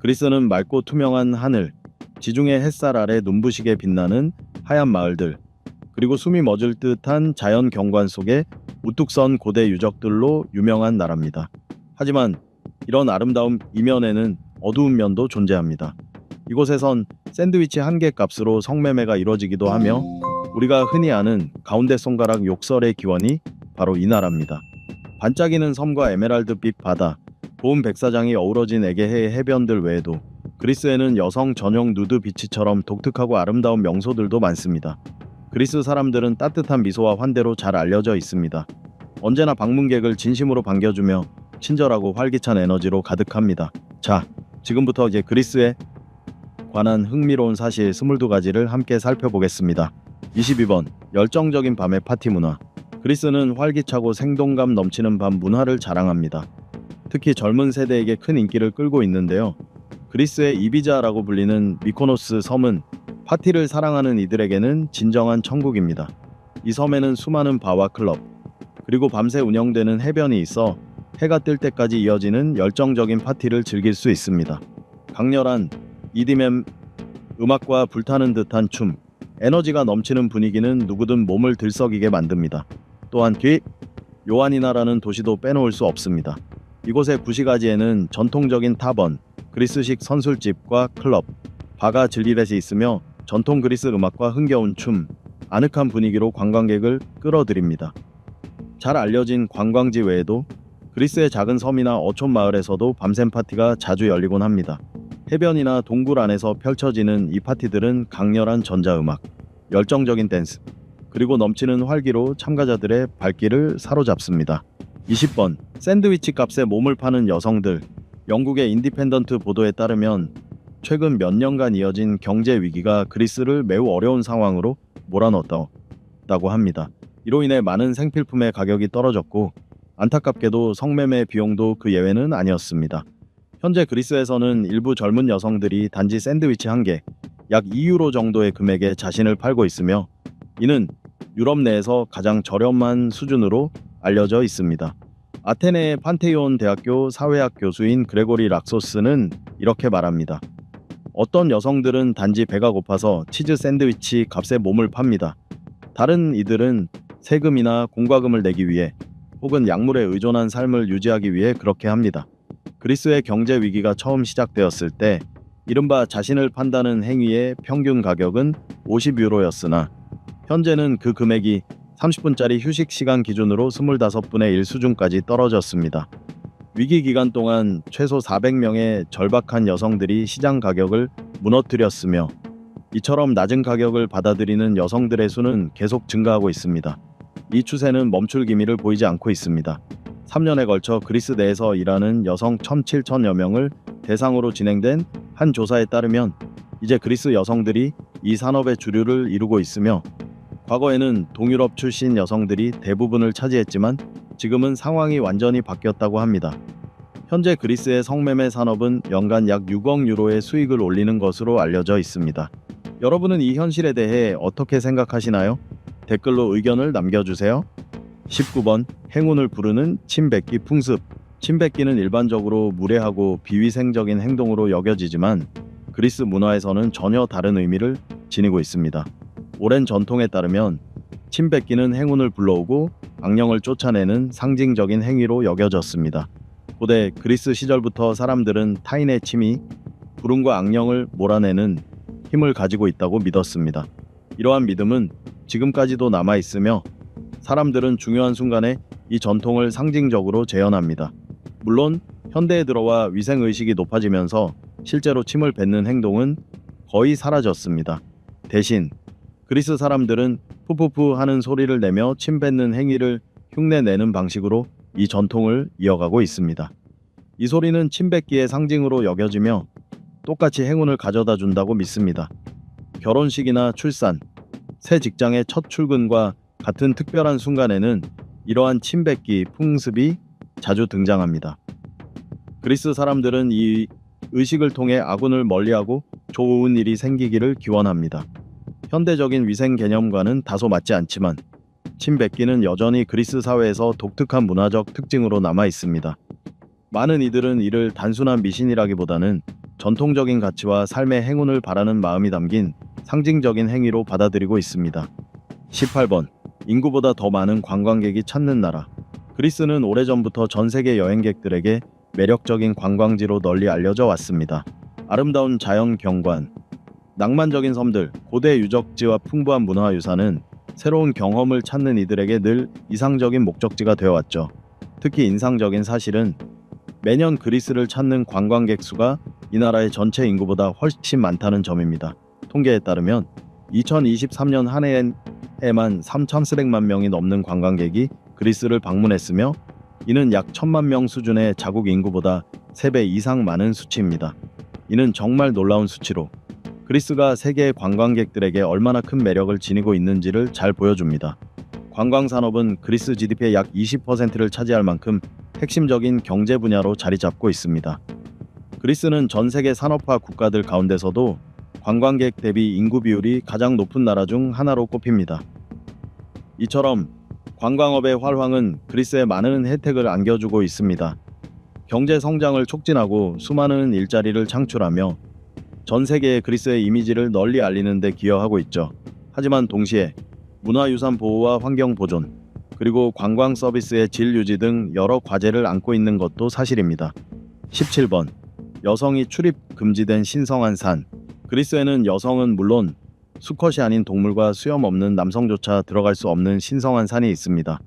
그리스는 맑고 투명한 하늘, 지중해 햇살 아래 눈부시게 빛나는 하얀 마을들, 그리고 숨이 멎을 듯한 자연 경관 속에 우뚝 선 고대 유적들로 유명한 나라입니다. 하지만 이런 아름다움 이면에는 어두운 면도 존재합니다. 이곳에선 샌드위치 한 개 값으로 성매매가 이루어지기도 하며 우리가 흔히 아는 가운데 손가락 욕설의 기원이 바로 이 나라입니다. 반짝이는 섬과 에메랄드빛 바다, 고운 백사장이 어우러진 에게해 해변들 외에도 그리스에는 여성 전용 누드 비치처럼 독특하고 아름다운 명소들도 많습니다. 그리스 사람들은 따뜻한 미소와 환대로 잘 알려져 있습니다. 언제나 방문객을 진심으로 반겨주며 친절하고 활기찬 에너지로 가득합니다. 자, 지금부터 이제 그리스에 관한 흥미로운 사실 22가지를 함께 살펴보겠습니다. 22번, 열정적인 밤의 파티 문화. 그리스는 활기차고 생동감 넘치는 밤 문화를 자랑합니다. 특히 젊은 세대에게 큰 인기를 끌고 있는데요. 그리스의 이비자라고 불리는 미코노스 섬은 파티를 사랑하는 이들에게는 진정한 천국입니다. 이 섬에는 수많은 바와 클럽, 그리고 밤새 운영되는 해변이 있어 해가 뜰 때까지 이어지는 열정적인 파티를 즐길 수 있습니다. 강렬한 EDM 음악과 불타는 듯한 춤, 에너지가 넘치는 분위기는 누구든 몸을 들썩이게 만듭니다. 또한 요아니나라는 도시도 빼놓을 수 없습니다. 이곳의 구시가지에는 전통적인 타번, 그리스식 선술집과 클럽, 바가 진리렛이 있으며 전통 그리스 음악과 흥겨운 춤, 아늑한 분위기로 관광객을 끌어들입니다. 잘 알려진 관광지 외에도 그리스의 작은 섬이나 어촌 마을에서도 밤샘 파티가 자주 열리곤 합니다. 해변이나 동굴 안에서 펼쳐지는 이 파티들은 강렬한 전자음악, 열정적인 댄스, 그리고 넘치는 활기로 참가자들의 발길을 사로잡습니다. 20번, 샌드위치 값에 몸을 파는 여성들. 영국의 인디펜던트 보도에 따르면 최근 몇 년간 이어진 경제 위기가 그리스를 매우 어려운 상황으로 몰아넣었다고 합니다. 이로 인해 많은 생필품의 가격이 떨어졌고 안타깝게도 성매매 비용도 그 예외는 아니었습니다. 현재 그리스에서는 일부 젊은 여성들이 단지 샌드위치 한 개, 약 2유로 정도의 금액에 자신을 팔고 있으며 이는 유럽 내에서 가장 저렴한 수준으로 알려져 있습니다. 아테네의 판테이온 대학교 사회학 교수인 그레고리 락소스는 이렇게 말합니다. 어떤 여성들은 단지 배가 고파서 치즈 샌드위치 값에 몸을 팝니다. 다른 이들은 세금이나 공과금을 내기 위해 혹은 약물에 의존한 삶을 유지하기 위해 그렇게 합니다. 그리스의 경제 위기가 처음 시작되었을 때 이른바 자신을 판다는 행위의 평균 가격은 50유로였으나 현재는 그 금액이 30분짜리 휴식 시간 기준으로 25분의 1 수준까지 떨어졌습니다. 위기 기간 동안 최소 400명의 절박한 여성들이 시장 가격을 무너뜨렸으며 이처럼 낮은 가격을 받아들이는 여성들의 수는 계속 증가하고 있습니다. 이 추세는 멈출 기미를 보이지 않고 있습니다. 3년에 걸쳐 그리스 내에서 일하는 여성 1,700여 명을 대상으로 진행된 한 조사에 따르면 이제 그리스 여성들이 이 산업의 주류를 이루고 있으며 과거에는 동유럽 출신 여성들이 대부분을 차지했지만 지금은 상황이 완전히 바뀌었다고 합니다. 현재 그리스의 성매매 산업은 연간 약 6억 유로의 수익을 올리는 것으로 알려져 있습니다. 여러분은 이 현실에 대해 어떻게 생각하시나요? 댓글로 의견을 남겨주세요. 19번, 행운을 부르는 침뱉기 풍습. 침뱉기는 일반적으로 무례하고 비위생적인 행동으로 여겨지지만 그리스 문화에서는 전혀 다른 의미를 지니고 있습니다. 오랜 전통에 따르면 침뱉기는 행운을 불러오고 악령을 쫓아내는 상징적인 행위로 여겨졌습니다. 고대 그리스 시절부터 사람들은 타인의 침이 불운과 악령을 몰아내는 힘을 가지고 있다고 믿었습니다. 이러한 믿음은 지금까지도 남아있으며 사람들은 중요한 순간에 이 전통을 상징적으로 재현합니다. 물론 현대에 들어와 위생의식이 높아지면서 실제로 침을 뱉는 행동은 거의 사라졌습니다. 대신 그리스 사람들은 푸푸푸 하는 소리를 내며 침 뱉는 행위를 흉내내는 방식으로 이 전통을 이어가고 있습니다. 이 소리는 침 뱉기의 상징으로 여겨지며 똑같이 행운을 가져다 준다고 믿습니다. 결혼식이나 출산, 새 직장의 첫 출근과 같은 특별한 순간에는 이러한 침 뱉기 풍습이 자주 등장합니다. 그리스 사람들은 이 의식을 통해 아군을 멀리하고 좋은 일이 생기기를 기원합니다. 현대적인 위생 개념과는 다소 맞지 않지만 침 뱉기는 여전히 그리스 사회에서 독특한 문화적 특징으로 남아 있습니다. 많은 이들은 이를 단순한 미신이라기보다는 전통적인 가치와 삶의 행운을 바라는 마음이 담긴 상징적인 행위로 받아들이고 있습니다. 18번. 인구보다 더 많은 관광객이 찾는 나라. 그리스는 오래전부터 전 세계 여행객들에게 매력적인 관광지로 널리 알려져 왔습니다. 아름다운 자연 경관, 낭만적인 섬들, 고대 유적지와 풍부한 문화유산은 새로운 경험을 찾는 이들에게 늘 이상적인 목적지가 되어왔죠. 특히 인상적인 사실은 매년 그리스를 찾는 관광객 수가 이 나라의 전체 인구보다 훨씬 많다는 점입니다. 통계에 따르면 2023년 한 해에만 3,300만 명이 넘는 관광객이 그리스를 방문했으며 이는 약 1,000만 명 수준의 자국 인구보다 3배 이상 많은 수치입니다. 이는 정말 놀라운 수치로 그리스가 세계 관광객들에게 얼마나 큰 매력을 지니고 있는지를 잘 보여줍니다. 관광 산업은 그리스 GDP의 약 20%를 차지할 만큼 핵심적인 경제 분야로 자리 잡고 있습니다. 그리스는 전 세계 산업화 국가들 가운데서도 관광객 대비 인구 비율이 가장 높은 나라 중 하나로 꼽힙니다. 이처럼 관광업의 활황은 그리스에 많은 혜택을 안겨주고 있습니다. 경제 성장을 촉진하고 수많은 일자리를 창출하며 전 세계에 그리스의 이미지를 널리 알리는 데 기여하고 있죠. 하지만 동시에 문화유산 보호와 환경 보존, 그리고 관광 서비스의 질 유지 등 여러 과제를 안고 있는 것도 사실입니다. 17번. 여성이 출입 금지된 신성한 산. 그리스에는 여성은 물론 수컷이 아닌 동물과 수염 없는 남성조차 들어갈 수 없는 신성한 산이 있습니다.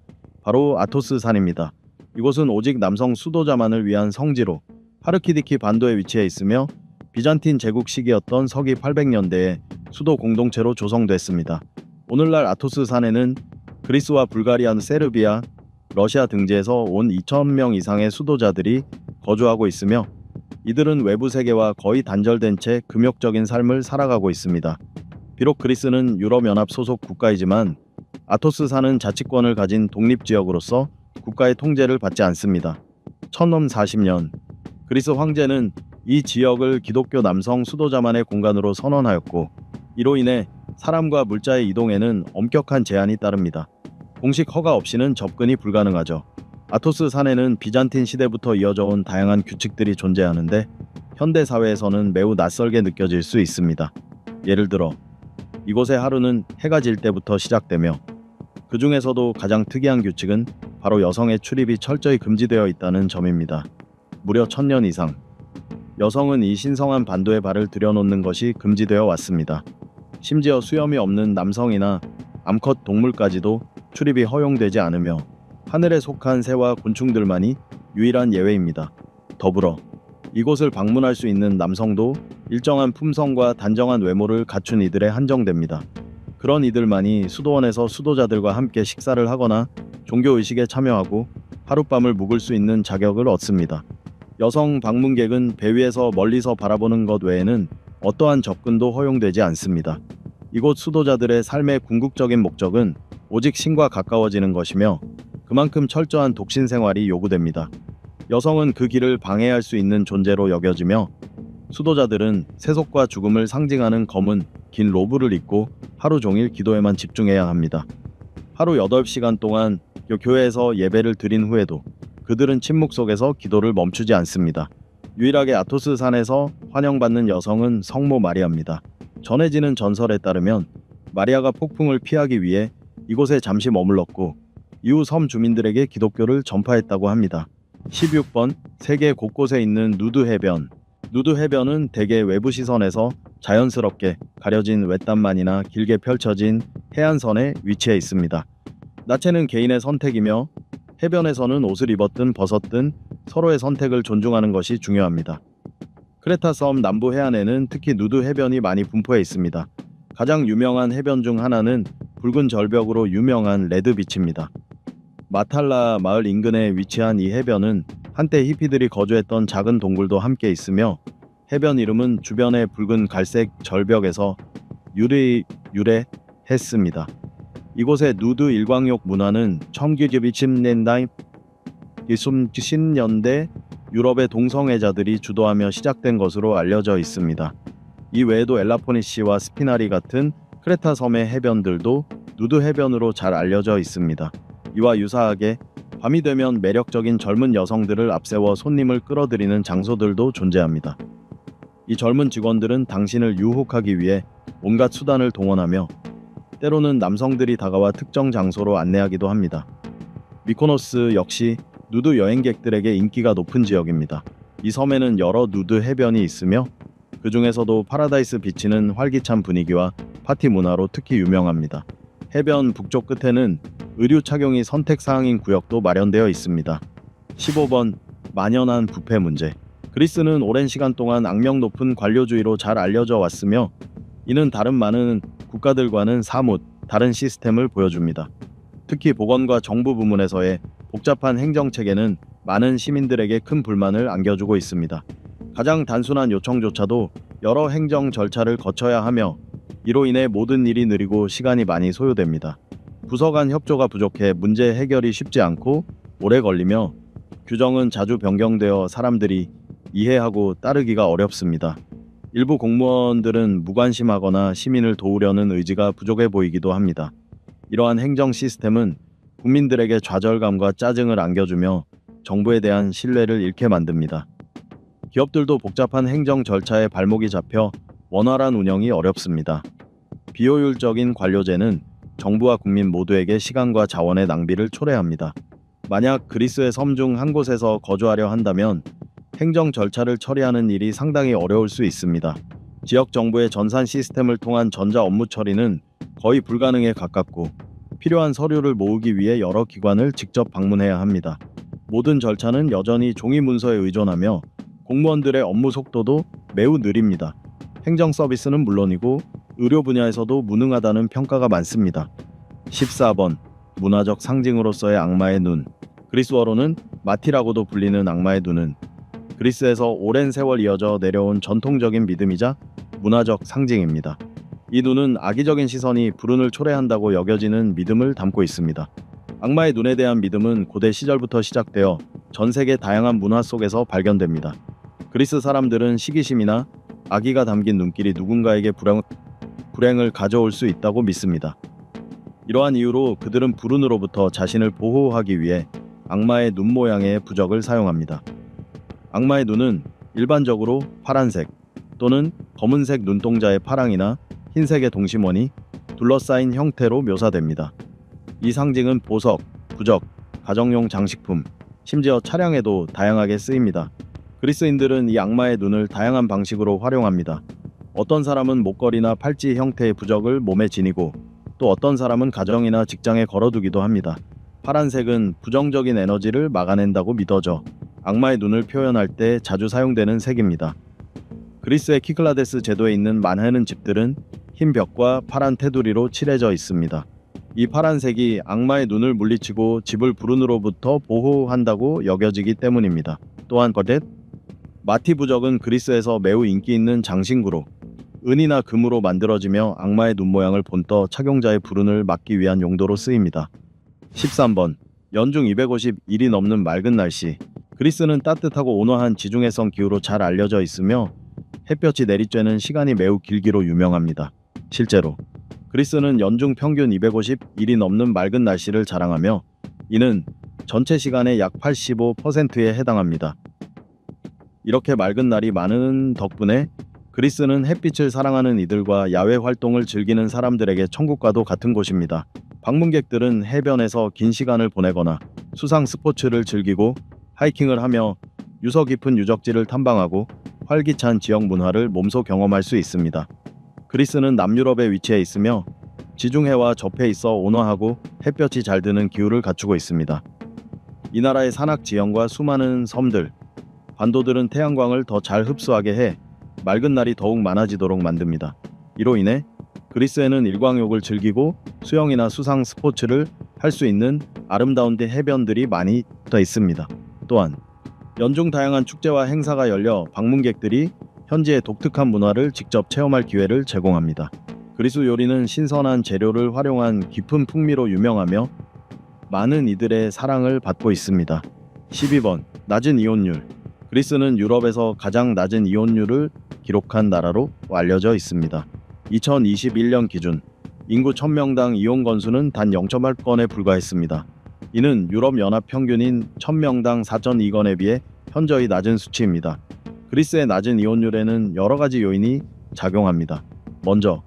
바로 아토스 산입니다. 이곳은 오직 남성 수도자만을 위한 성지로 하르키디키 반도에 위치해 있으며 비잔틴 제국 시기였던 서기 800년대에 수도 공동체로 조성됐습니다. 오늘날 아토스 산에는 그리스와 불가리아, 세르비아, 러시아 등지에서 온 2,000명 이상의 수도자들이 거주하고 있으며 이들은 외부 세계와 거의 단절된 채 금욕적인 삶을 살아가고 있습니다. 비록 그리스는 유럽연합 소속 국가이지만 아토스 산은 자치권을 가진 독립지역으로서 국가의 통제를 받지 않습니다. 1040년 그리스 황제는 이 지역을 기독교 남성 수도자만의 공간으로 선언하였고 이로 인해 사람과 물자의 이동에는 엄격한 제한이 따릅니다. 공식 허가 없이는 접근이 불가능하죠. 아토스 산에는 비잔틴 시대부터 이어져 온 다양한 규칙들이 존재하는데 현대 사회에서는 매우 낯설게 느껴질 수 있습니다. 예를 들어 이곳의 하루는 해가 질 때부터 시작되며 그 중에서도 가장 특이한 규칙은 바로 여성의 출입이 철저히 금지되어 있다는 점입니다. 무려 1000년 이상 여성은 이 신성한 반도에 발을 들여놓는 것이 금지되어 왔습니다. 심지어 수염이 없는 남성이나 암컷 동물까지도 출입이 허용되지 않으며 하늘에 속한 새와 곤충들만이 유일한 예외입니다. 더불어 이곳을 방문할 수 있는 남성도 일정한 품성과 단정한 외모를 갖춘 이들에 한정됩니다. 그런 이들만이 수도원에서 수도자들과 함께 식사를 하거나 종교의식에 참여하고 하룻밤을 묵을 수 있는 자격을 얻습니다. 여성 방문객은 배 위에서 멀리서 바라보는 것 외에는 어떠한 접근도 허용되지 않습니다. 이곳 수도자들의 삶의 궁극적인 목적은 오직 신과 가까워지는 것이며 그만큼 철저한 독신 생활이 요구됩니다. 여성은 그 길을 방해할 수 있는 존재로 여겨지며 수도자들은 세속과 죽음을 상징하는 검은 긴 로브를 입고 하루 종일 기도에만 집중해야 합니다. 하루 8시간 동안 교회에서 예배를 드린 후에도 그들은 침묵 속에서 기도를 멈추지 않습니다. 유일하게 아토스 산에서 환영받는 여성은 성모 마리아입니다. 전해지는 전설에 따르면 마리아가 폭풍을 피하기 위해 이곳에 잠시 머물렀고 이후 섬 주민들에게 기독교를 전파했다고 합니다. 16번. 세계 곳곳에 있는 누드 해변. 누드 해변은 대개 외부 시선에서 자연스럽게 가려진 외딴만이나 길게 펼쳐진 해안선에 위치해 있습니다. 나체는 개인의 선택이며 해변에서는 옷을 입었든 벗었든 서로의 선택을 존중하는 것이 중요합니다. 크레타 섬 남부 해안에는 특히 누드 해변이 많이 분포해 있습니다. 가장 유명한 해변 중 하나는 붉은 절벽으로 유명한 레드 비치입니다. 마탈라 마을 인근에 위치한 이 해변은 한때 히피들이 거주했던 작은 동굴도 함께 있으며 해변 이름은 주변의 붉은 갈색 절벽에서 유래했습니다. 이곳의 누드 일광욕 문화는 1990년대 유럽의 동성애자들이 주도하며 시작된 것으로 알려져 있습니다. 이 외에도 엘라포니시와 스피나리 같은 크레타 섬의 해변들도 누드 해변으로 잘 알려져 있습니다. 이와 유사하게 밤이 되면 매력적인 젊은 여성들을 앞세워 손님을 끌어들이는 장소들도 존재합니다. 이 젊은 직원들은 당신을 유혹하기 위해 온갖 수단을 동원하며 때로는 남성들이 다가와 특정 장소로 안내하기도 합니다. 미코노스 역시 누드 여행객들에게 인기가 높은 지역입니다. 이 섬에는 여러 누드 해변이 있으며 그 중에서도 파라다이스 비치는 활기찬 분위기와 파티 문화로 특히 유명합니다. 해변 북쪽 끝에는 의류 착용이 선택 사항인 구역도 마련되어 있습니다. 15번 만연한 부패 문제. 그리스는 오랜 시간 동안 악명 높은 관료주의로 잘 알려져 왔으며 이는 다른 많은 국가들과는 사뭇 다른 시스템을 보여줍니다. 특히 보건과 정부 부문에서의 복잡한 행정체계는 많은 시민들에게 큰 불만을 안겨주고 있습니다. 가장 단순한 요청조차도 여러 행정 절차를 거쳐야 하며 이로 인해 모든 일이 느리고 시간이 많이 소요됩니다. 부서 간 협조가 부족해 문제 해결이 쉽지 않고 오래 걸리며 규정은 자주 변경되어 사람들이 이해하고 따르기가 어렵습니다. 일부 공무원들은 무관심하거나 시민을 도우려는 의지가 부족해 보이기도 합니다. 이러한 행정 시스템은 국민들에게 좌절감과 짜증을 안겨주며 정부에 대한 신뢰를 잃게 만듭니다. 기업들도 복잡한 행정 절차에 발목이 잡혀 원활한 운영이 어렵습니다. 비효율적인 관료제는 정부와 국민 모두에게 시간과 자원의 낭비를 초래합니다. 만약 그리스의 섬 중 한 곳에서 거주하려 한다면 행정 절차를 처리하는 일이 상당히 어려울 수 있습니다. 지역 정부의 전산 시스템을 통한 전자 업무 처리는 거의 불가능에 가깝고 필요한 서류를 모으기 위해 여러 기관을 직접 방문해야 합니다. 모든 절차는 여전히 종이 문서에 의존하며 공무원들의 업무 속도도 매우 느립니다. 행정 서비스는 물론이고 의료 분야에서도 무능하다는 평가가 많습니다. 14번 문화적 상징으로서의 악마의 눈. 그리스어로는 마티라고도 불리는 악마의 눈은 그리스에서 오랜 세월 이어져 내려온 전통적인 믿음이자 문화적 상징입니다. 이 눈은 악의적인 시선이 불운을 초래한다고 여겨지는 믿음을 담고 있습니다. 악마의 눈에 대한 믿음은 고대 시절부터 시작되어 전 세계 다양한 문화 속에서 발견됩니다. 그리스 사람들은 시기심이나 악의가 담긴 눈길이 누군가에게 불행을 가져올 수 있다고 믿습니다. 이러한 이유로 그들은 불운으로부터 자신을 보호하기 위해 악마의 눈 모양의 부적을 사용합니다. 악마의 눈은 일반적으로 파란색 또는 검은색 눈동자의 파랑이나 흰색의 동심원이 둘러싸인 형태로 묘사됩니다. 이 상징은 보석, 부적, 가정용 장식품, 심지어 차량에도 다양하게 쓰입니다. 그리스인들은 이 악마의 눈을 다양한 방식으로 활용합니다. 어떤 사람은 목걸이나 팔찌 형태의 부적을 몸에 지니고 또 어떤 사람은 가정이나 직장에 걸어두기도 합니다. 파란색은 부정적인 에너지를 막아낸다고 믿어져 악마의 눈을 표현할 때 자주 사용되는 색입니다. 그리스의 키클라데스 제도에 있는 많은 집들은 흰 벽과 파란 테두리로 칠해져 있습니다. 이 파란색이 악마의 눈을 물리치고 집을 불운으로부터 보호한다고 여겨지기 때문입니다. 또한 마티 부적은 그리스에서 매우 인기 있는 장신구로 은이나 금으로 만들어지며 악마의 눈 모양을 본떠 착용자의 불운을 막기 위한 용도로 쓰입니다. 13번 연중 250일이 넘는 맑은 날씨. 그리스는 따뜻하고 온화한 지중해성 기후로 잘 알려져 있으며 햇볕이 내리쬐는 시간이 매우 길기로 유명합니다. 실제로 그리스는 연중 평균 250일이 넘는 맑은 날씨를 자랑하며 이는 전체 시간의 약 85%에 해당합니다. 이렇게 맑은 날이 많은 덕분에 그리스는 햇빛을 사랑하는 이들과 야외 활동을 즐기는 사람들에게 천국과도 같은 곳입니다. 방문객들은 해변에서 긴 시간을 보내거나 수상 스포츠를 즐기고 하이킹을 하며 유서 깊은 유적지를 탐방하고 활기찬 지역 문화를 몸소 경험할 수 있습니다. 그리스는 남유럽에 위치해 있으며 지중해와 접해 있어 온화하고 햇볕이 잘 드는 기후를 갖추고 있습니다. 이 나라의 산악 지형과 수많은 섬들, 반도들은 태양광을 더 잘 흡수하게 해 맑은 날이 더욱 많아지도록 만듭니다. 이로 인해 그리스에는 일광욕을 즐기고 수영이나 수상 스포츠를 할 수 있는 아름다운 해변들이 많이 붙어 있습니다. 또한 연중 다양한 축제와 행사가 열려 방문객들이 현지의 독특한 문화를 직접 체험할 기회를 제공합니다. 그리스 요리는 신선한 재료를 활용한 깊은 풍미로 유명하며 많은 이들의 사랑을 받고 있습니다. 12번 낮은 이혼율. 그리스는 유럽에서 가장 낮은 이혼율을 기록한 나라로 알려져 있습니다. 2021년 기준 인구 1000명당 이혼 건수는 단 0.8건에 불과했습니다. 이는 유럽 연합 평균인 1000명당 4.2건에 비해 현저히 낮은 수치입니다. 그리스의 낮은 이혼율에는 여러 가지 요인이 작용합니다. 먼저,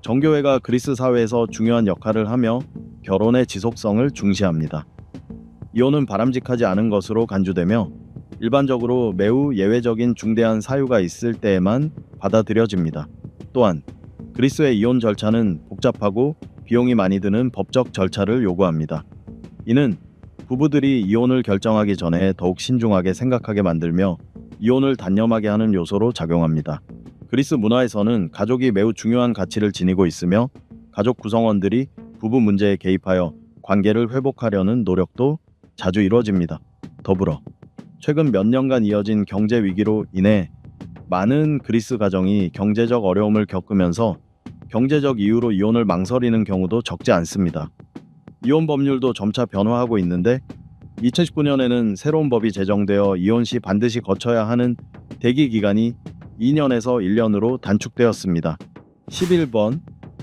정교회가 그리스 사회에서 중요한 역할을 하며 결혼의 지속성을 중시합니다. 이혼은 바람직하지 않은 것으로 간주되며 일반적으로 매우 예외적인 중대한 사유가 있을 때에만 받아들여집니다. 또한 그리스의 이혼 절차는 복잡하고 비용이 많이 드는 법적 절차를 요구합니다. 이는 부부들이 이혼을 결정하기 전에 더욱 신중하게 생각하게 만들며 이혼을 단념하게 하는 요소로 작용합니다. 그리스 문화에서는 가족이 매우 중요한 가치를 지니고 있으며 가족 구성원들이 부부 문제에 개입하여 관계를 회복하려는 노력도 자주 이루어집니다. 더불어 최근 몇 년간 이어진 경제 위기로 인해 많은 그리스 가정이 경제적 어려움을 겪으면서 경제적 이유로 이혼을 망설이는 경우도 적지 않습니다. 이혼 법률도 점차 변화하고 있는데 2019년에는 새로운 법이 제정되어 이혼 시 반드시 거쳐야 하는 대기 기간이 2년에서 1년으로 단축되었습니다. 11번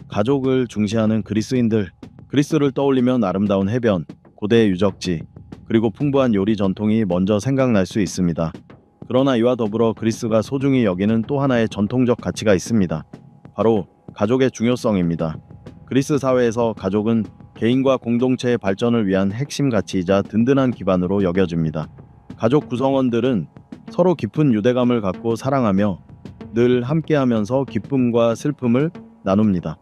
가족을 중시하는 그리스인들. 그리스를 떠올리면 아름다운 해변, 고대의 유적지, 그리고 풍부한 요리 전통이 먼저 생각날 수 있습니다. 그러나 이와 더불어 그리스가 소중히 여기는 또 하나의 전통적 가치가 있습니다. 바로 가족의 중요성입니다. 그리스 사회에서 가족은 개인과 공동체의 발전을 위한 핵심 가치이자 든든한 기반으로 여겨집니다. 가족 구성원들은 서로 깊은 유대감을 갖고 사랑하며 늘 함께하면서 기쁨과 슬픔을 나눕니다.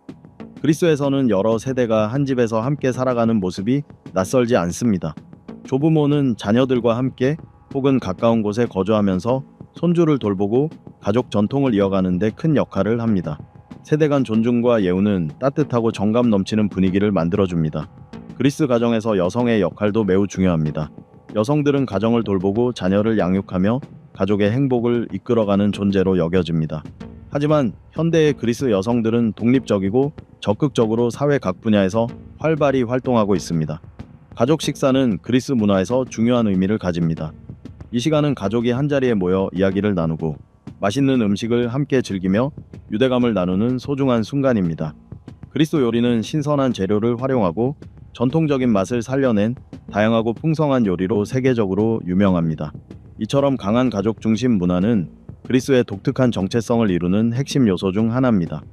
그리스에서는 여러 세대가 한 집에서 함께 살아가는 모습이 낯설지 않습니다. 조부모는 자녀들과 함께 혹은 가까운 곳에 거주하면서 손주를 돌보고 가족 전통을 이어가는 데 큰 역할을 합니다. 세대 간 존중과 예우는 따뜻하고 정감 넘치는 분위기를 만들어줍니다. 그리스 가정에서 여성의 역할도 매우 중요합니다. 여성들은 가정을 돌보고 자녀를 양육하며 가족의 행복을 이끌어가는 존재로 여겨집니다. 하지만 현대의 그리스 여성들은 독립적이고 적극적으로 사회 각 분야에서 활발히 활동하고 있습니다. 가족 식사는 그리스 문화에서 중요한 의미를 가집니다. 이 시간은 가족이 한자리에 모여 이야기를 나누고 맛있는 음식을 함께 즐기며 유대감을 나누는 소중한 순간입니다. 그리스 요리는 신선한 재료를 활용하고 전통적인 맛을 살려낸 다양하고 풍성한 요리로 세계적으로 유명합니다. 이처럼 강한 가족 중심 문화는 그리스의 독특한 정체성을 이루는 핵심 요소 중 하나입니다.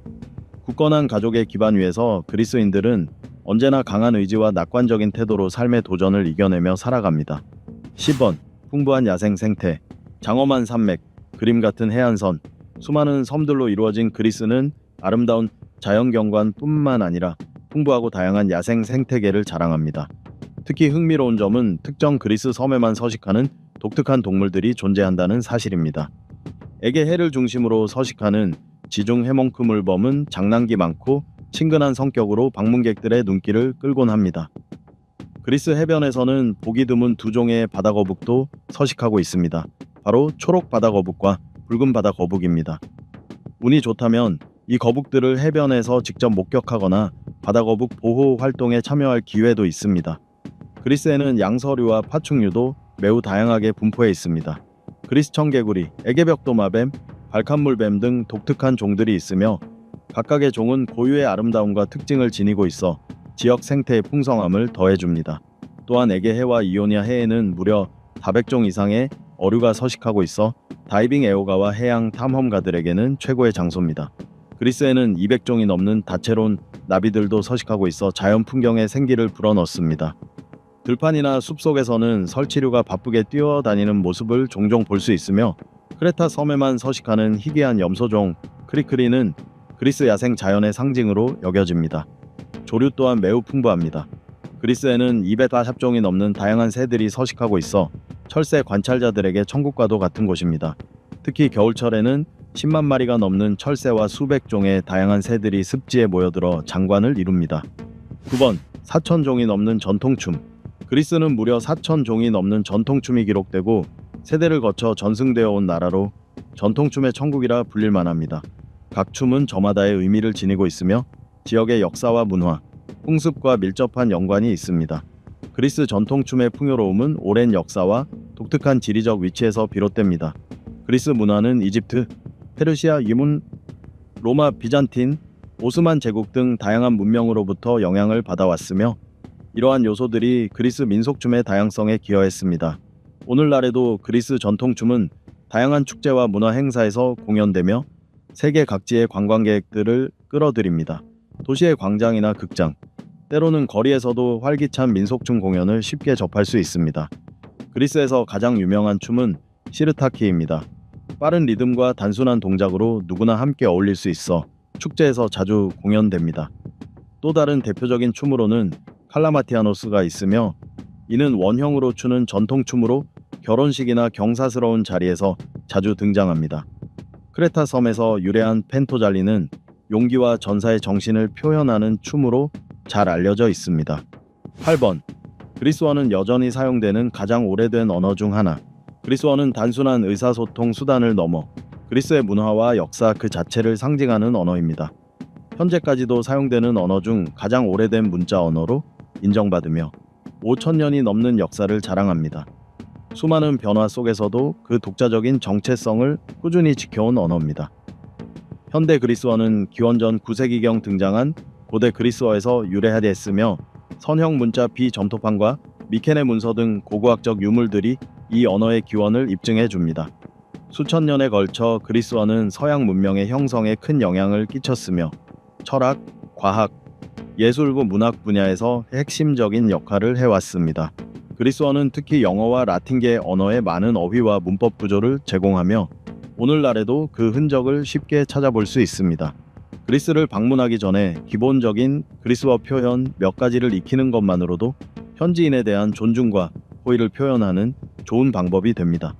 굳건한 가족의 기반 위에서 그리스인들은 언제나 강한 의지와 낙관적인 태도로 삶의 도전을 이겨내며 살아갑니다. 10번 풍부한 야생 생태, 장엄한 산맥, 그림 같은 해안선, 수많은 섬들로 이루어진 그리스는 아름다운 자연경관뿐만 아니라 풍부하고 다양한 야생 생태계를 자랑합니다. 특히 흥미로운 점은 특정 그리스 섬에만 서식하는 독특한 동물들이 존재한다는 사실입니다. 에게해를 중심으로 서식하는 지중 해몽크물범은 장난기 많고 친근한 성격으로 방문객들의 눈길을 끌곤 합니다. 그리스 해변에서는 보기 드문 두 종의 바다거북도 서식하고 있습니다. 바로 초록 바다거북과 붉은 바다거북입니다. 운이 좋다면 이 거북들을 해변에서 직접 목격하거나 바다거북 보호 활동에 참여할 기회도 있습니다. 그리스에는 양서류와 파충류도 매우 다양하게 분포해 있습니다. 그리스 청개구리, 에게벽도마뱀, 발칸물뱀 등 독특한 종들이 있으며 각각의 종은 고유의 아름다움과 특징을 지니고 있어 지역 생태의 풍성함을 더해줍니다. 또한 에게해와 이오니아 해에는 무려 400종 이상의 어류가 서식하고 있어 다이빙 애호가와 해양 탐험가들에게는 최고의 장소입니다. 그리스에는 200종이 넘는 다채로운 나비들도 서식하고 있어 자연 풍경에 생기를 불어넣습니다. 들판이나 숲속에서는 설치류가 바쁘게 뛰어다니는 모습을 종종 볼 수 있으며 크레타 섬에만 서식하는 희귀한 염소종 크리크리는 그리스 야생 자연의 상징으로 여겨집니다. 조류 또한 매우 풍부합니다. 그리스에는 240종이 넘는 다양한 새들이 서식하고 있어 철새 관찰자들에게 천국과도 같은 곳입니다. 특히 겨울철에는 10만 마리가 넘는 철새와 수백 종의 다양한 새들이 습지에 모여들어 장관을 이룹니다. 9번 사천종이 넘는 전통춤. 그리스는 무려 4,000종이 넘는 전통춤이 기록되고 세대를 거쳐 전승되어 온 나라로 전통춤의 천국이라 불릴 만합니다. 각 춤은 저마다의 의미를 지니고 있으며 지역의 역사와 문화, 풍습과 밀접한 연관이 있습니다. 그리스 전통춤의 풍요로움은 오랜 역사와 독특한 지리적 위치에서 비롯됩니다. 그리스 문화는 이집트, 페르시아, 이문, 로마, 비잔틴, 오스만 제국 등 다양한 문명으로부터 영향을 받아왔으며 이러한 요소들이 그리스 민속춤의 다양성에 기여했습니다. 오늘날에도 그리스 전통춤은 다양한 축제와 문화 행사에서 공연되며 세계 각지의 관광객들을 끌어들입니다. 도시의 광장이나 극장, 때로는 거리에서도 활기찬 민속춤 공연을 쉽게 접할 수 있습니다. 그리스에서 가장 유명한 춤은 시르타키입니다. 빠른 리듬과 단순한 동작으로 누구나 함께 어울릴 수 있어 축제에서 자주 공연됩니다. 또 다른 대표적인 춤으로는 칼라마티아노스가 있으며, 이는 원형으로 추는 전통춤으로 결혼식이나 경사스러운 자리에서 자주 등장합니다. 크레타 섬에서 유래한 펜토잘리는 용기와 전사의 정신을 표현하는 춤으로 잘 알려져 있습니다. 8번. 그리스어는 여전히 사용되는 가장 오래된 언어 중 하나. 그리스어는 단순한 의사소통 수단을 넘어 그리스의 문화와 역사 그 자체를 상징하는 언어입니다. 현재까지도 사용되는 언어 중 가장 오래된 문자 언어로 인정받으며 5,000년이 넘는 역사를 자랑합니다. 수많은 변화 속에서도 그 독자적인 정체성을 꾸준히 지켜온 언어입니다. 현대 그리스어는 기원전 9세기경 등장한 고대 그리스어에서 유래하였으며, 선형 문자 비점토판과 미케네 문서 등 고고학적 유물들이 이 언어의 기원을 입증해 줍니다. 수천 년에 걸쳐 그리스어는 서양 문명의 형성에 큰 영향을 끼쳤으며 철학, 과학, 예술과 문학 분야에서 핵심적인 역할을 해왔습니다. 그리스어는 특히 영어와 라틴계 언어의 많은 어휘와 문법 구조를 제공하며 오늘날에도 그 흔적을 쉽게 찾아볼 수 있습니다. 그리스를 방문하기 전에 기본적인 그리스어 표현 몇 가지를 익히는 것만으로도 현지인에 대한 존중과 호의를 표현하는 좋은 방법이 됩니다.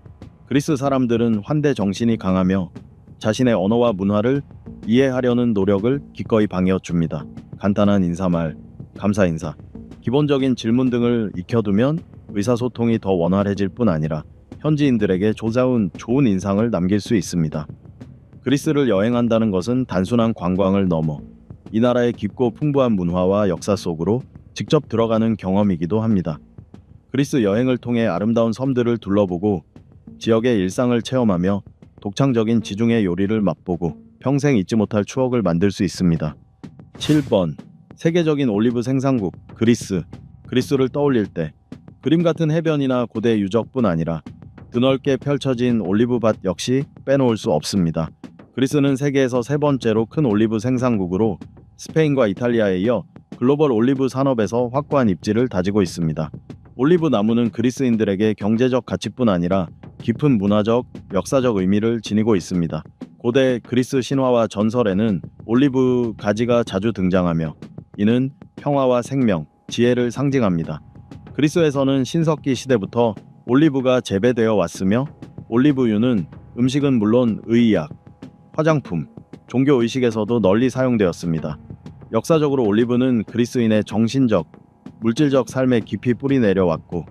그리스 사람들은 환대 정신이 강하며 자신의 언어와 문화를 이해하려는 노력을 기꺼이 방해해 줍니다. 간단한 인사말, 감사 인사, 기본적인 질문 등을 익혀두면 의사소통이 더 원활해질 뿐 아니라 현지인들에게 좋은 인상을 남길 수 있습니다. 그리스를 여행한다는 것은 단순한 관광을 넘어 이 나라의 깊고 풍부한 문화와 역사 속으로 직접 들어가는 경험이기도 합니다. 그리스 여행을 통해 아름다운 섬들을 둘러보고 지역의 일상을 체험하며 독창적인 지중해 요리를 맛보고 평생 잊지 못할 추억을 만들 수 있습니다. 7번. 세계적인 올리브 생산국 그리스. 그리스를 떠올릴 때 그림 같은 해변이나 고대 유적뿐 아니라 드넓게 펼쳐진 올리브밭 역시 빼놓을 수 없습니다. 그리스는 세계에서 세 번째로 큰 올리브 생산국으로 스페인과 이탈리아에 이어 글로벌 올리브 산업에서 확고한 입지를 다지고 있습니다. 올리브 나무는 그리스인들에게 경제적 가치뿐 아니라 깊은 문화적, 역사적 의미를 지니고 있습니다. 고대 그리스 신화와 전설에는 올리브 가지가 자주 등장하며 이는 평화와 생명, 지혜를 상징합니다. 그리스에서는 신석기 시대부터 올리브가 재배되어 왔으며 올리브유는 음식은 물론 의약, 화장품, 종교 의식에서도 널리 사용되었습니다. 역사적으로 올리브는 그리스인의 정신적, 물질적 삶에 깊이 뿌리 내려왔고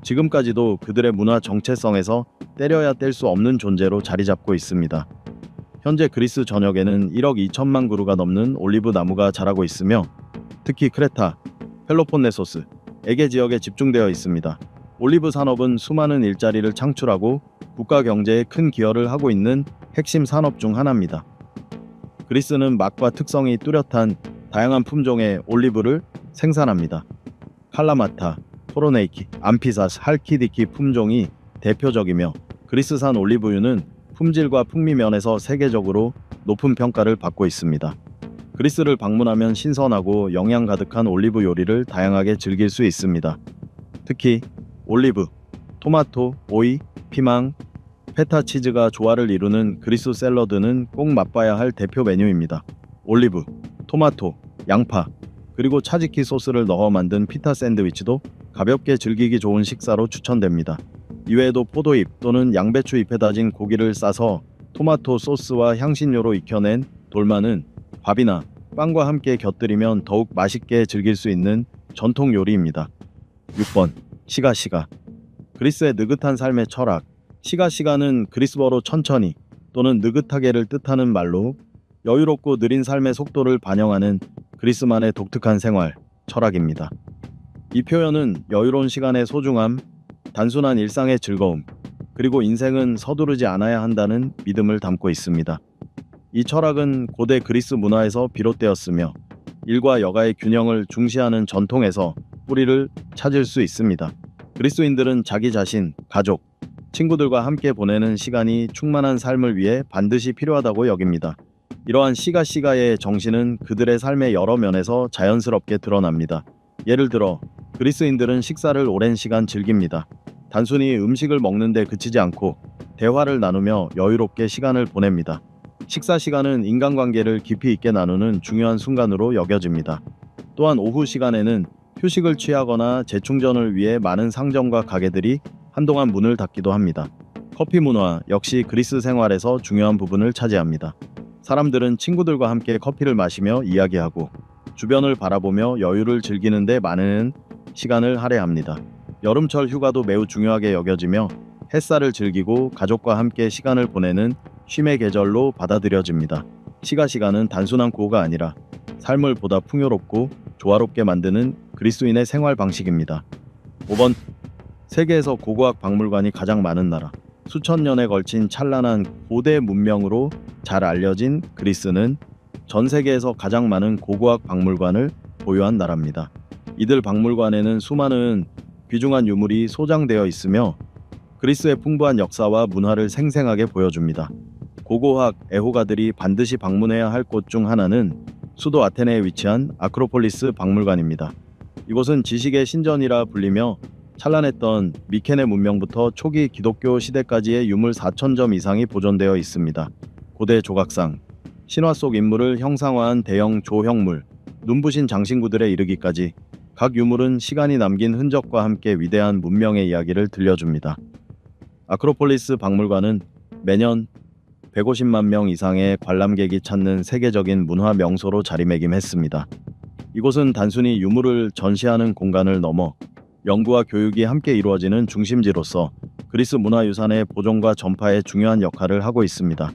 지금까지도 그들의 문화 정체성에서 때려야 뗄 수 없는 존재로 자리 잡고 있습니다. 현재 그리스 전역에는 1억 2천만 그루가 넘는 올리브 나무가 자라고 있으며 특히 크레타, 펠로폰네소스, 에게 지역에 집중되어 있습니다. 올리브 산업은 수많은 일자리를 창출하고 국가 경제에 큰 기여를 하고 있는 핵심 산업 중 하나입니다. 그리스는 맛과 특성이 뚜렷한 다양한 품종의 올리브를 생산합니다. 칼라마타, 토로네이키, 암피사스, 할키디키 품종이 대표적이며 그리스산 올리브유는 품질과 풍미 면에서 세계적으로 높은 평가를 받고 있습니다. 그리스를 방문하면 신선하고 영양 가득한 올리브 요리를 다양하게 즐길 수 있습니다. 특히 올리브, 토마토, 오이, 피망, 페타 치즈가 조화를 이루는 그리스 샐러드는 꼭 맛봐야 할 대표 메뉴입니다. 올리브, 토마토, 양파, 그리고 차지키 소스를 넣어 만든 피타 샌드위치도 가볍게 즐기기 좋은 식사로 추천됩니다. 이외에도 포도잎 또는 양배추 잎에 다진 고기를 싸서 토마토 소스와 향신료로 익혀낸 돌마는 밥이나 빵과 함께 곁들이면 더욱 맛있게 즐길 수 있는 전통 요리입니다. 6번. 시가시가. 그리스의 느긋한 삶의 철학. 시가시가는 그리스어로 천천히 또는 느긋하게를 뜻하는 말로 여유롭고 느린 삶의 속도를 반영하는 그리스만의 독특한 생활, 철학입니다. 이 표현은 여유로운 시간의 소중함, 단순한 일상의 즐거움, 그리고 인생은 서두르지 않아야 한다는 믿음을 담고 있습니다. 이 철학은 고대 그리스 문화에서 비롯되었으며 일과 여가의 균형을 중시하는 전통에서 뿌리를 찾을 수 있습니다. 그리스인들은 자기 자신, 가족, 친구들과 함께 보내는 시간이 충만한 삶을 위해 반드시 필요하다고 여깁니다. 이러한 시가시가의 정신은 그들의 삶의 여러 면에서 자연스럽게 드러납니다. 예를 들어 그리스인들은 식사를 오랜 시간 즐깁니다. 단순히 음식을 먹는데 그치지 않고 대화를 나누며 여유롭게 시간을 보냅니다. 식사 시간은 인간관계를 깊이 있게 나누는 중요한 순간으로 여겨집니다. 또한 오후 시간에는 휴식을 취하거나 재충전을 위해 많은 상점과 가게들이 한동안 문을 닫기도 합니다. 커피 문화 역시 그리스 생활에서 중요한 부분을 차지합니다. 사람들은 친구들과 함께 커피를 마시며 이야기하고 주변을 바라보며 여유를 즐기는 데 많은 시간을 할애합니다. 여름철 휴가도 매우 중요하게 여겨지며 햇살을 즐기고 가족과 함께 시간을 보내는 쉼의 계절로 받아들여집니다. 시가시가는 단순한 구호가 아니라 삶을 보다 풍요롭고 조화롭게 만드는 그리스인의 생활 방식입니다. 5번. 세계에서 고고학 박물관이 가장 많은 나라. 수천 년에 걸친 찬란한 고대 문명으로 잘 알려진 그리스는 전 세계에서 가장 많은 고고학 박물관을 보유한 나라입니다. 이들 박물관에는 수많은 귀중한 유물이 소장되어 있으며 그리스의 풍부한 역사와 문화를 생생하게 보여줍니다. 고고학 애호가들이 반드시 방문해야 할 곳 중 하나는 수도 아테네에 위치한 아크로폴리스 박물관입니다. 이곳은 지식의 신전이라 불리며 찬란했던 미케네 문명부터 초기 기독교 시대까지의 유물 4,000점 이상이 보존되어 있습니다. 고대 조각상, 신화 속 인물을 형상화한 대형 조형물, 눈부신 장신구들에 이르기까지 각 유물은 시간이 남긴 흔적과 함께 위대한 문명의 이야기를 들려줍니다. 아크로폴리스 박물관은 매년 150만 명 이상의 관람객이 찾는 세계적인 문화 명소로 자리매김했습니다. 이곳은 단순히 유물을 전시하는 공간을 넘어 연구와 교육이 함께 이루어지는 중심지로서 그리스 문화유산의 보존과 전파에 중요한 역할을 하고 있습니다.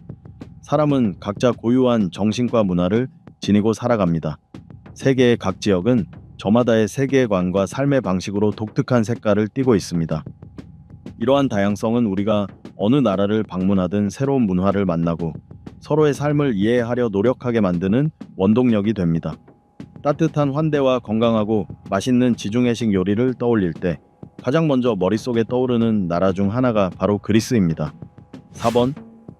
사람은 각자 고유한 정신과 문화를 지니고 살아갑니다. 세계의 각 지역은 저마다의 세계관과 삶의 방식으로 독특한 색깔을 띠고 있습니다. 이러한 다양성은 우리가 어느 나라를 방문하든 새로운 문화를 만나고 서로의 삶을 이해하려 노력하게 만드는 원동력이 됩니다. 따뜻한 환대와 건강하고 맛있는 지중해식 요리를 떠올릴 때 가장 먼저 머릿속에 떠오르는 나라 중 하나가 바로 그리스입니다. 4번.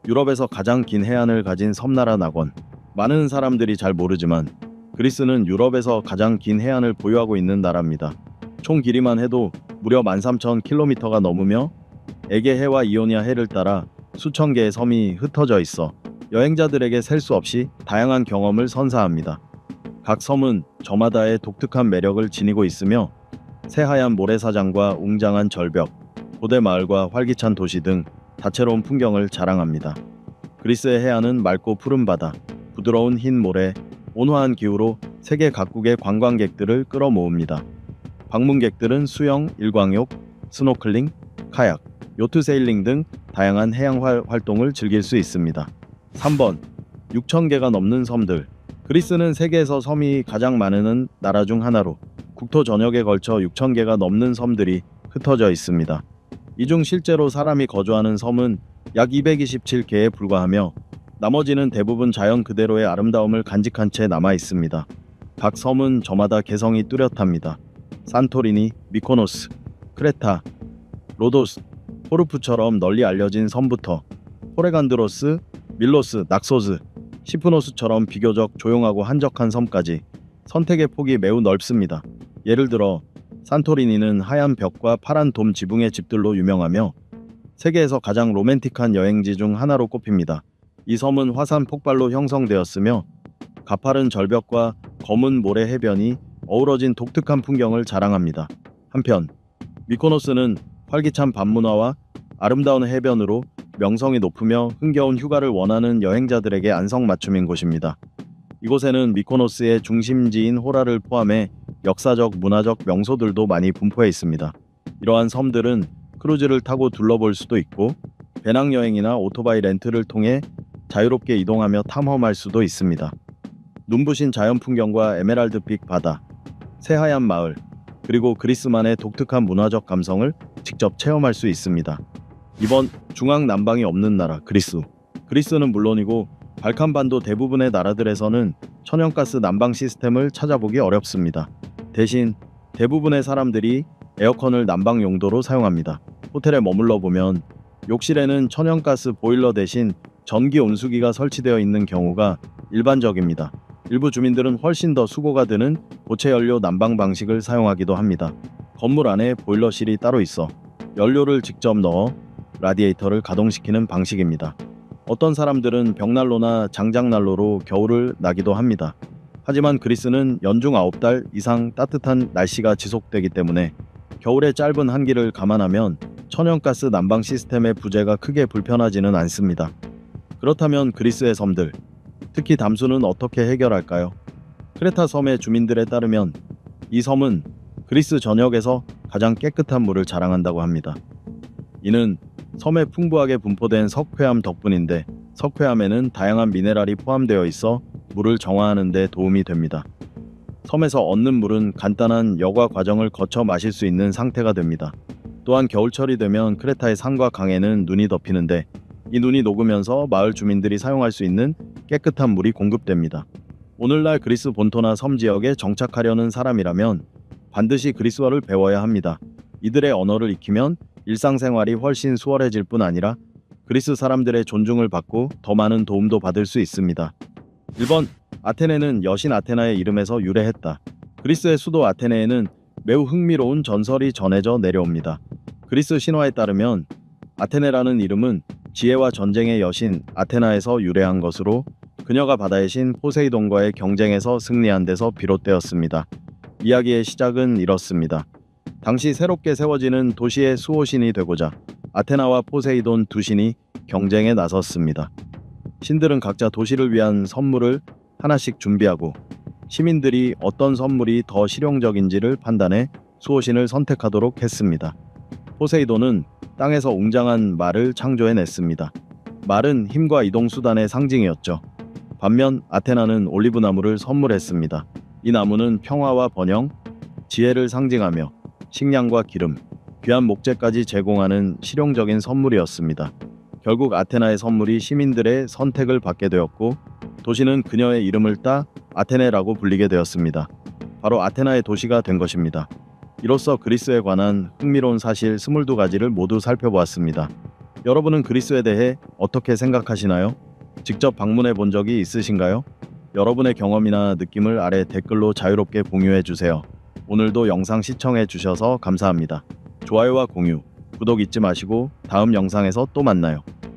유럽에서 가장 긴 해안을 가진 섬나라 낙원. 많은 사람들이 잘 모르지만 그리스는 유럽에서 가장 긴 해안을 보유하고 있는 나라입니다. 총 길이만 해도 무려 13,000km가 넘으며 에게해와 이오니아 해를 따라 수천 개의 섬이 흩어져 있어 여행자들에게 셀 수 없이 다양한 경험을 선사합니다. 각 섬은 저마다의 독특한 매력을 지니고 있으며 새하얀 모래사장과 웅장한 절벽, 고대 마을과 활기찬 도시 등 다채로운 풍경을 자랑합니다. 그리스의 해안은 맑고 푸른 바다, 부드러운 흰 모래, 온화한 기후로 세계 각국의 관광객들을 끌어모읍니다. 방문객들은 수영, 일광욕, 스노클링, 카약, 요트 세일링 등 다양한 해양 활동을 즐길 수 있습니다. 3번. 6,000개가 넘는 섬들. 그리스는 세계에서 섬이 가장 많은 나라 중 하나로 국토 전역에 걸쳐 6,000개가 넘는 섬들이 흩어져 있습니다. 이 중 실제로 사람이 거주하는 섬은 약 227개에 불과하며 나머지는 대부분 자연 그대로의 아름다움을 간직한 채 남아 있습니다. 각 섬은 저마다 개성이 뚜렷합니다. 산토리니, 미코노스, 크레타, 로도스, 포르프처럼 널리 알려진 섬부터 포레간드로스, 밀로스, 낙소스, 시프노스처럼 비교적 조용하고 한적한 섬까지 선택의 폭이 매우 넓습니다. 예를 들어 산토리니는 하얀 벽과 파란 돔 지붕의 집들로 유명하며 세계에서 가장 로맨틱한 여행지 중 하나로 꼽힙니다. 이 섬은 화산 폭발로 형성되었으며 가파른 절벽과 검은 모래 해변이 어우러진 독특한 풍경을 자랑합니다. 한편 미코노스는 활기찬 밤문화와 아름다운 해변으로 명성이 높으며 흥겨운 휴가를 원하는 여행자들에게 안성맞춤인 곳입니다. 이곳에는 미코노스의 중심지인 호라를 포함해 역사적, 문화적 명소들도 많이 분포해 있습니다. 이러한 섬들은 크루즈를 타고 둘러볼 수도 있고 배낭여행이나 오토바이 렌트를 통해 자유롭게 이동하며 탐험할 수도 있습니다. 눈부신 자연 풍경과 에메랄드빛 바다, 새하얀 마을, 그리고 그리스만의 독특한 문화적 감성을 직접 체험할 수 있습니다. 이번 중앙 남방이 없는 나라 그리스. 그리스는 물론이고 발칸반도 대부분의 나라들에서는 천연가스 난방 시스템을 찾아보기 어렵습니다. 대신 대부분의 사람들이 에어컨을 난방 용도로 사용합니다. 호텔에 머물러 보면 욕실에는 천연가스 보일러 대신 전기 온수기가 설치되어 있는 경우가 일반적입니다. 일부 주민들은 훨씬 더 수고가 드는 고체 연료 난방 방식을 사용하기도 합니다. 건물 안에 보일러실이 따로 있어 연료를 직접 넣어 라디에이터를 가동시키는 방식입니다. 어떤 사람들은 벽난로나 장작난로로 겨울을 나기도 합니다. 하지만 그리스는 연중 9달 이상 따뜻한 날씨가 지속되기 때문에 겨울의 짧은 한기를 감안하면 천연가스 난방 시스템의 부재가 크게 불편하지는 않습니다. 그렇다면 그리스의 섬들, 특히 담수는 어떻게 해결할까요? 크레타 섬의 주민들에 따르면 이 섬은 그리스 전역에서 가장 깨끗한 물을 자랑한다고 합니다. 이는 섬에 풍부하게 분포된 석회암 덕분인데 석회암에는 다양한 미네랄이 포함되어 있어 물을 정화하는 데 도움이 됩니다. 섬에서 얻는 물은 간단한 여과 과정을 거쳐 마실 수 있는 상태가 됩니다. 또한 겨울철이 되면 크레타의 산과 강에는 눈이 덮이는데 이 눈이 녹으면서 마을 주민들이 사용할 수 있는 깨끗한 물이 공급됩니다. 오늘날 그리스 본토나 섬 지역에 정착하려는 사람이라면 반드시 그리스어를 배워야 합니다. 이들의 언어를 익히면 일상생활이 훨씬 수월해질 뿐 아니라 그리스 사람들의 존중을 받고 더 많은 도움도 받을 수 있습니다. 1번. 아테네는 여신 아테나의 이름에서 유래했다. 그리스의 수도 아테네에는 매우 흥미로운 전설이 전해져 내려옵니다. 그리스 신화에 따르면 아테네라는 이름은 지혜와 전쟁의 여신 아테나에서 유래한 것으로 그녀가 바다의 신 포세이돈과의 경쟁에서 승리한 데서 비롯되었습니다. 이야기의 시작은 이렇습니다. 당시 새롭게 세워지는 도시의 수호신이 되고자 아테나와 포세이돈 두 신이 경쟁에 나섰습니다. 신들은 각자 도시를 위한 선물을 하나씩 준비하고 시민들이 어떤 선물이 더 실용적인지를 판단해 수호신을 선택하도록 했습니다. 포세이돈은 땅에서 웅장한 말을 창조해냈습니다. 말은 힘과 이동 수단의 상징이었죠. 반면 아테나는 올리브나무를 선물했습니다. 이 나무는 평화와 번영, 지혜를 상징하며 식량과 기름, 귀한 목재까지 제공하는 실용적인 선물이었습니다. 결국 아테나의 선물이 시민들의 선택을 받게 되었고 도시는 그녀의 이름을 따 아테네라고 불리게 되었습니다. 바로 아테나의 도시가 된 것입니다. 이로써 그리스에 관한 흥미로운 사실 22가지를 모두 살펴보았습니다. 여러분은 그리스에 대해 어떻게 생각하시나요? 직접 방문해 본 적이 있으신가요? 여러분의 경험이나 느낌을 아래 댓글로 자유롭게 공유해 주세요. 오늘도 영상 시청해 주셔서 감사합니다. 좋아요와 공유, 구독 잊지 마시고 다음 영상에서 또 만나요.